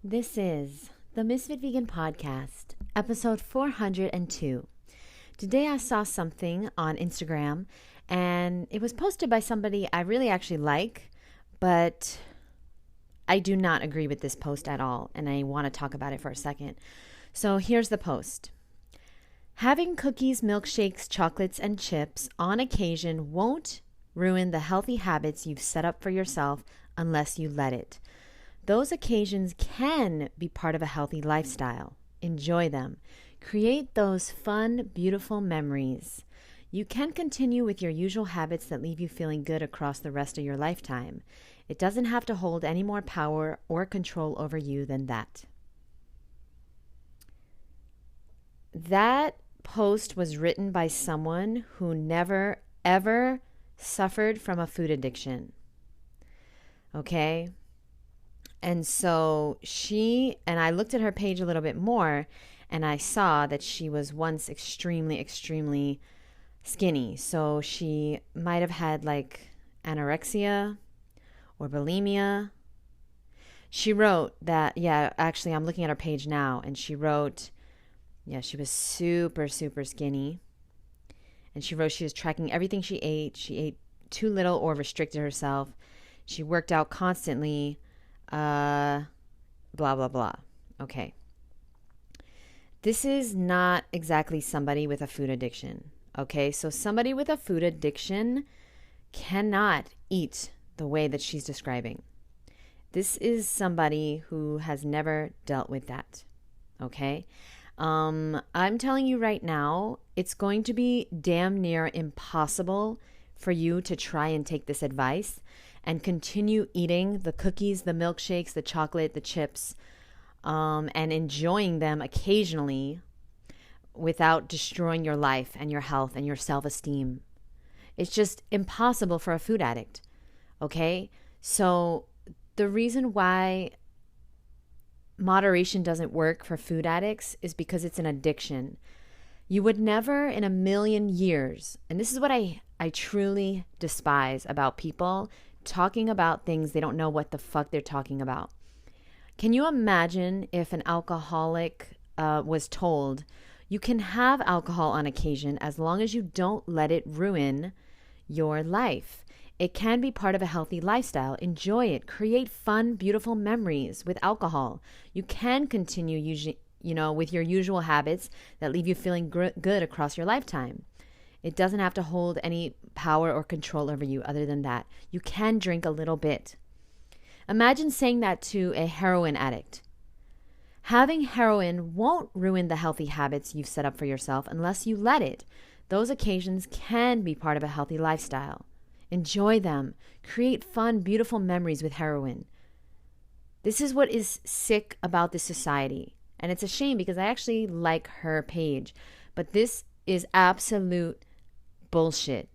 This is the Ms.FitVegan podcast, episode 402. Today I saw something on Instagram, and it was posted by somebody I really actually like, but I do not agree with this post at all, and I want to talk about it for a second. So here's the post. Having cookies, milkshakes, chocolates, and chips on occasion won't ruin the healthy habits you've set up for yourself unless you let it. Those occasions can be part of a healthy lifestyle. Enjoy them. Create those fun, beautiful memories. You can continue with your usual habits that leave you feeling good across the rest of your lifetime. It doesn't have to hold any more power or control over you than that. That post was written by someone who never, ever suffered from a food addiction. Okay? And so I looked at her page a little bit more, and I saw that she was once extremely, extremely skinny. So she might have had like anorexia or bulimia. She wrote that, actually I'm looking at her page now, and she wrote, she was super, super skinny. And she wrote she was tracking everything she ate. She ate too little or restricted herself. She worked out constantly. Blah, blah, blah. Okay. This is not exactly somebody with a food addiction. Okay. So somebody with a food addiction cannot eat the way that she's describing. This is somebody who has never dealt with that. Okay. I'm telling you right now, it's going to be damn near impossible for you to try and take this advice and continue eating the cookies, the milkshakes, the chocolate, the chips, and enjoying them occasionally without destroying your life and your health and your self-esteem. It's just impossible for a food addict, okay? So the reason why moderation doesn't work for food addicts is because it's an addiction. You would never in a million years, and this is what I truly despise about people talking about things they don't know what the fuck they're talking about. Can you imagine if an alcoholic was told, you can have alcohol on occasion as long as you don't let it ruin your life. It can be part of a healthy lifestyle. Enjoy it. Create fun, beautiful memories with alcohol. You can continue with your usual habits that leave you feeling good across your lifetime. It doesn't have to hold any power or control over you other than that. You can drink a little bit. Imagine saying that to a heroin addict. Having heroin won't ruin the healthy habits you've set up for yourself unless you let it. Those occasions can be part of a healthy lifestyle. Enjoy them. Create fun, beautiful memories with heroin. This is what is sick about this society. And it's a shame because I actually like her page. But this is absolute bullshit.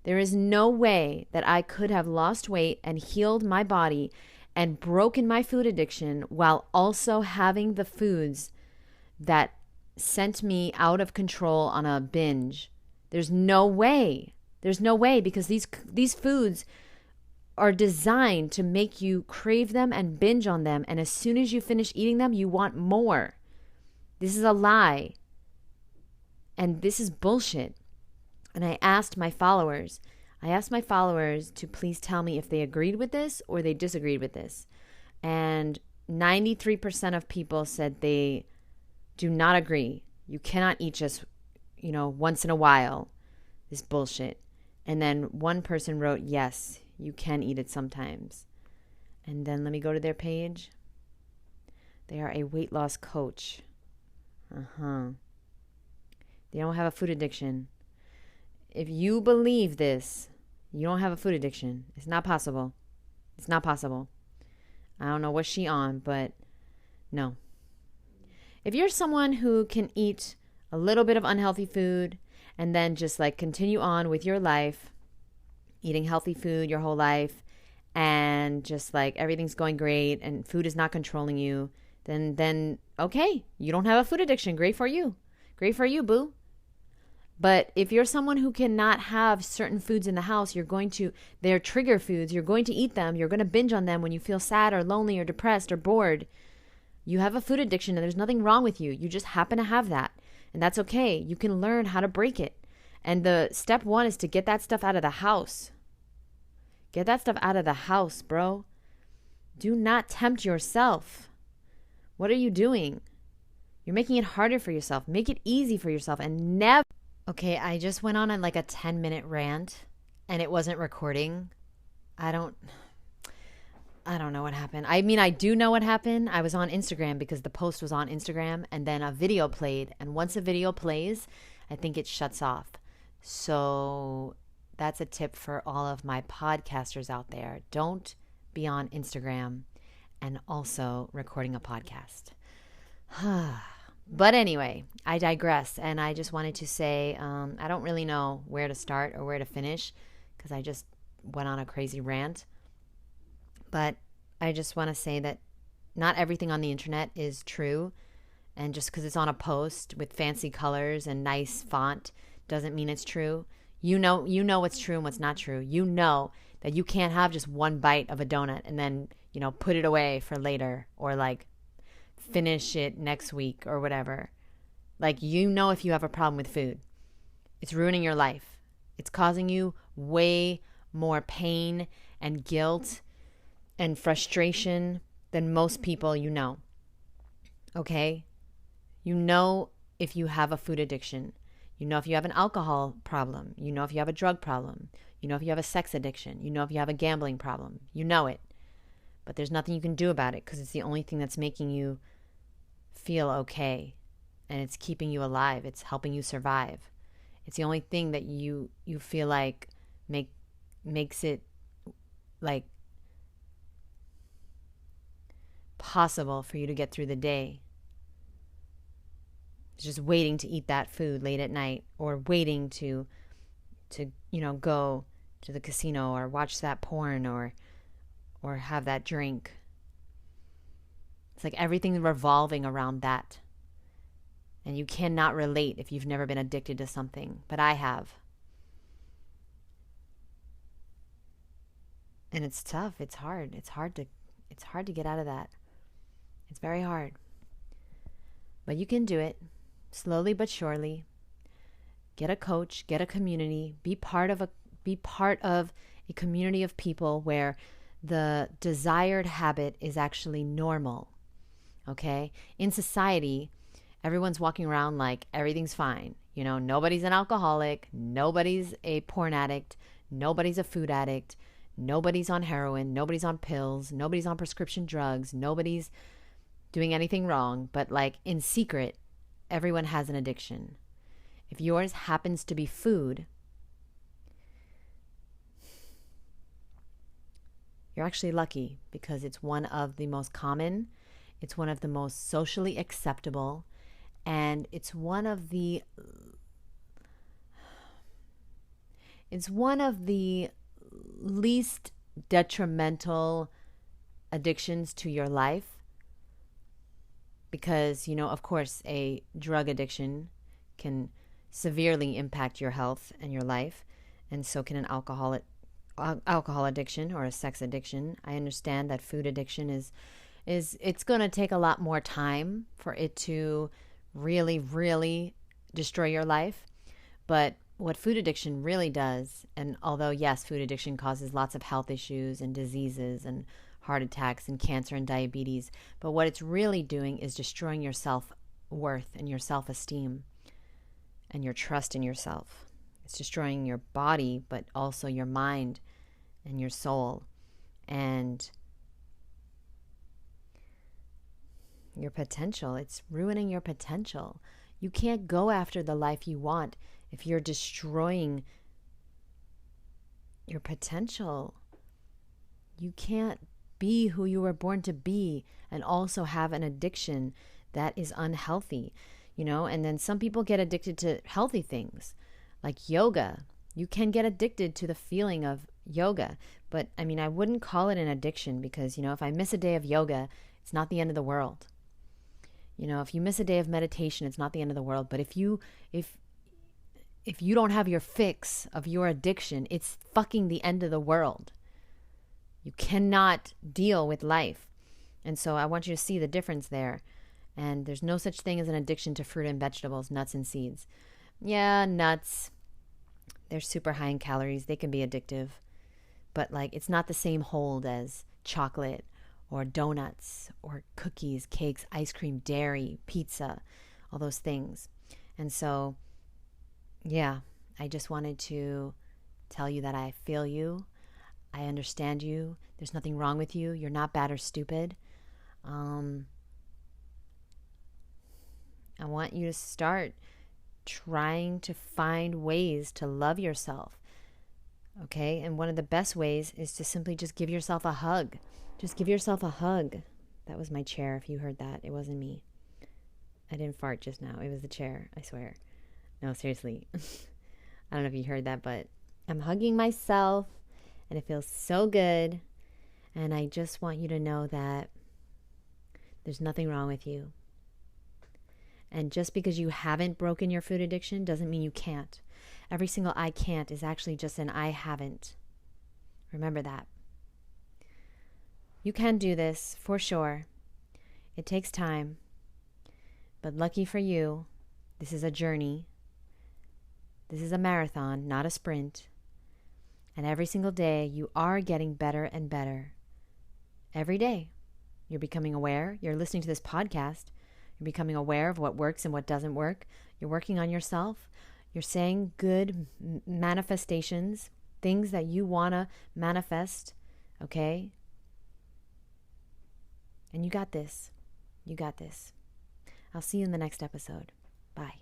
There is no way that I could have lost weight and healed my body and broken my food addiction while also having the foods that sent me out of control on a binge. There's no way. There's no way because these foods are designed to make you crave them and binge on them. And as soon as you finish eating them, you want more. This is a lie. And this is bullshit. And I asked my followers to please tell me if they agreed with this or they disagreed with this. And 93% of people said they do not agree. You cannot eat just, once in a while, this bullshit. And then one person wrote, yes, you can eat it sometimes. And then let me go to their page. They are a weight loss coach. They don't have a food addiction. If you believe this, you don't have a food addiction. It's not possible. It's not possible. I don't know what she on, but no. If you're someone who can eat a little bit of unhealthy food and then just like continue on with your life, eating healthy food your whole life, and just like everything's going great and food is not controlling you, then okay, you don't have a food addiction. Great for you. Great for you, boo. But if you're someone who cannot have certain foods in the house, they're trigger foods, you're going to eat them, you're going to binge on them when you feel sad or lonely or depressed or bored, You have a food addiction and there's nothing wrong with you. You just happen to have that. And that's okay. You can learn how to break it. And the step one is to get that stuff out of the house. Get that stuff out of the house, bro. Do not tempt yourself. What are you doing? You're making it harder for yourself. Make it easy for yourself and never. Okay, I just went on like a 10-minute rant and it wasn't recording. I don't know what happened. I mean, I do know what happened. I was on Instagram because the post was on Instagram and then a video played. And once a video plays, I think it shuts off. So that's a tip for all of my podcasters out there. Don't be on Instagram and also recording a podcast. But anyway, I digress. And I just wanted to say, I don't really know where to start or where to finish because I just went on a crazy rant. But I just want to say that not everything on the internet is true. And just because it's on a post with fancy colors and nice font doesn't mean it's true. You know what's true and what's not true. You know that you can't have just one bite of a donut and then, put it away for later or like finish it next week or whatever. Like, if you have a problem with food, it's ruining your life. It's causing you way more pain and guilt and frustration than most people okay? If you have a food addiction. If you have an alcohol problem. If you have a drug problem. If you have a sex addiction. If you have a gambling problem. It. But there's nothing you can do about it because it's the only thing that's making you feel okay. And it's keeping you alive. It's helping you survive. It's the only thing that you feel like makes it like possible for you to get through the day. It's just waiting to eat that food late at night or waiting to go to the casino or watch that porn or have that drink. It's like everything's revolving around that. And you cannot relate if you've never been addicted to something, but I have. And it's tough. It's hard. It's hard to get out of that. It's very hard. But you can do it slowly but surely. Get a coach, get a community, be part of a community of people where the desired habit is actually normal. Okay? In society, everyone's walking around like everything's fine. Nobody's an alcoholic, nobody's a porn addict, nobody's a food addict, nobody's on heroin, nobody's on pills, nobody's on prescription drugs, nobody's doing anything wrong. But like in secret, everyone has an addiction. If yours happens to be food, you're actually lucky because it's one of the most common, it's one of the most socially acceptable, and it's one of the least detrimental addictions to your life. Because, of course, a drug addiction can severely impact your health and your life, and so can an alcohol addiction or a sex addiction. I understand that food addiction is it's going to take a lot more time for it to really, really destroy your life. But what food addiction really does, and although, yes, food addiction causes lots of health issues and diseases and heart attacks and cancer and diabetes, but what it's really doing is destroying your self-worth and your self-esteem and your trust in yourself. It's destroying your body, but also your mind and your soul and your potential. It's ruining your potential. You can't go after the life you want if you're destroying your potential. You can't be who you were born to be and also have an addiction that is unhealthy, and then some people get addicted to healthy things like yoga. You can get addicted to the feeling of yoga, but I wouldn't call it an addiction because, if I miss a day of yoga, it's not the end of the world. If you miss a day of meditation, it's not the end of the world. But if you don't have your fix of your addiction, it's fucking the end of the world. You cannot deal with life And so I want you to see the difference there. And there's no such thing as an addiction to fruit and vegetables, nuts and seeds. Yeah, nuts, they're super high in calories. They can be addictive. But like, it's not the same hold as chocolate or donuts or cookies, cakes, ice cream, dairy, pizza, all those things. And so, yeah, I just wanted to tell you that I feel you. I understand you. There's nothing wrong with you. You're not bad or stupid. I want you to start trying to find ways to love yourself. Okay? And one of the best ways is to simply just give yourself a hug. Just give yourself a hug. That was my chair, if you heard that. It wasn't me. I didn't fart just now. It was the chair, I swear. No, seriously. I don't know if you heard that, but I'm hugging myself, and it feels so good. And I just want you to know that there's nothing wrong with you. And just because you haven't broken your food addiction doesn't mean you can't. Every single I can't is actually just an I haven't. Remember that. You can do this, for sure. It takes time. But lucky for you, this is a journey. This is a marathon, not a sprint. And every single day, you are getting better and better. Every day. You're becoming aware. You're listening to this podcast. You're becoming aware of what works and what doesn't work. You're working on yourself. You're saying good manifestations, things that you want to manifest, okay? And you got this. You got this. I'll see you in the next episode. Bye.